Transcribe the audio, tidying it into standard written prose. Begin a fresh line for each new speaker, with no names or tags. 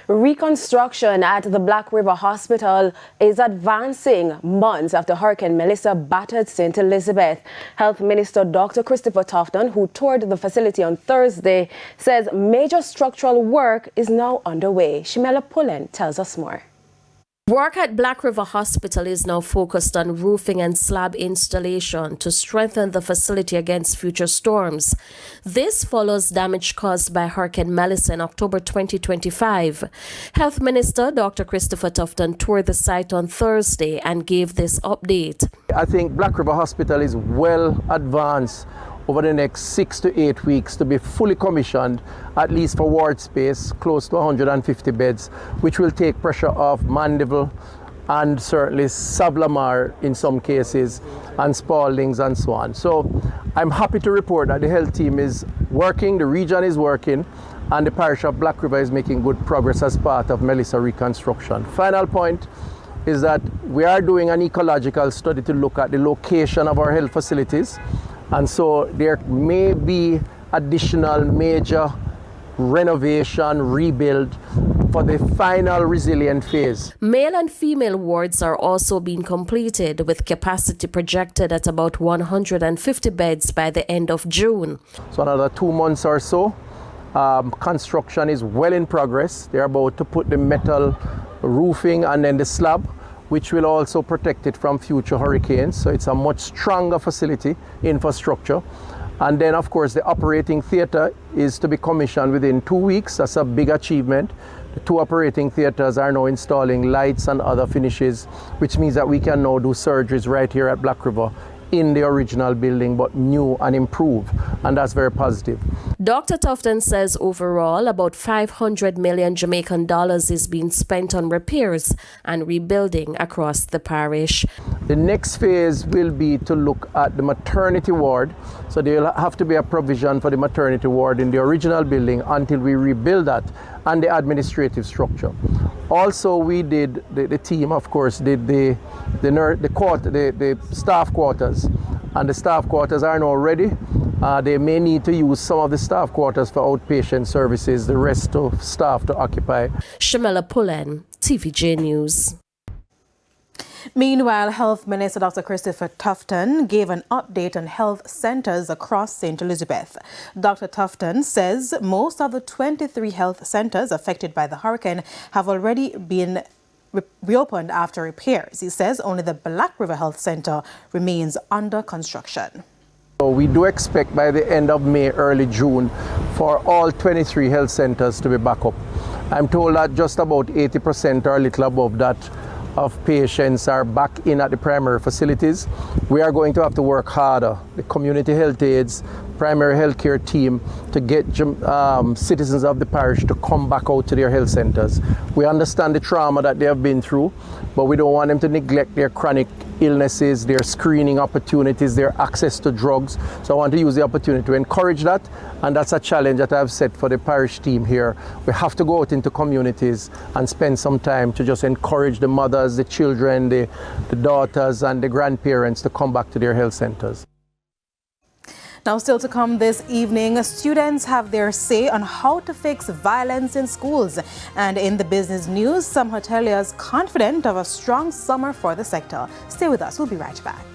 Reconstruction at the Black River Hospital is advancing months after Hurricane Melissa battered St. Elizabeth. Health Minister Dr. Christopher Tufton, who toured the facility on Thursday, says major structural work is now underway. Shimela Pullen tells us more.
Work at Black River Hospital is now focused on roofing and slab installation to strengthen the facility against future storms. This follows damage caused by Hurricane Melissa in October 2025. Health Minister Dr. Christopher Tufton toured the site on Thursday and gave this update.
I think Black River Hospital is well advanced over the next 6 to 8 weeks to be fully commissioned, at least for ward space, close to 150 beds, which will take pressure off Mandeville and certainly Savlamar in some cases, and Spaldings and so on. So I'm happy to report that the health team is working, the region is working, and the parish of Black River is making good progress as part of Melissa Reconstruction. Final point is that we are doing an ecological study to look at the location of our health facilities. And so there may be additional major renovation, rebuild for the final resilient phase.
Male and female wards are also being completed with capacity projected at about 150 beds by the end of June.
So another 2 months or so. Construction is well in progress. They're about to put the metal roofing and then the slab, which will also protect it from future hurricanes. So it's a much stronger facility, infrastructure. And then, of course, the operating theater is to be commissioned within 2 weeks. That's a big achievement. The 2 operating theaters are now installing lights and other finishes, which means that we can now do surgeries right here at Black River in the original building, but new and improved, and that's very positive.
Dr. Tufton says overall about 500 million Jamaican dollars is being spent on repairs and rebuilding across the parish.
The next phase will be to look at the maternity ward. So there will have to be a provision for the maternity ward in the original building until we rebuild that, and the administrative structure. Also, we did, the team, of course, did the staff quarters, and the staff quarters are now ready. They may need to use some of the staff quarters for outpatient services, the rest of staff to occupy.
Shimela Pullen, TVJ News.
Meanwhile, Health Minister Dr. Christopher Tufton gave an update on health centers across St. Elizabeth. Dr. Tufton says most of the 23 health centers affected by the hurricane have already been reopened after repairs. He says only the Black River Health Center remains under construction.
So we do expect by the end of May, early June, for all 23 health centers to be back up. I'm told that just about 80% or a little above that of patients are back in at the primary facilities. We are going to have to work harder, the community health aides, primary healthcare team, to get citizens of the parish to come back out to their health centers. We understand the trauma that they have been through, but we don't want them to neglect their chronic illnesses, their screening opportunities, their access to drugs. So I want to use the opportunity to encourage that, and that's a challenge that I've set for the parish team here. We have to go out into communities and spend some time to just encourage the mothers, the children, the daughters and the grandparents to come back to their health centers.
Now, still to come this evening, students have their say on how to fix violence in schools. And in the business news, some hoteliers confident of a strong summer for the sector. Stay with us. We'll be right back.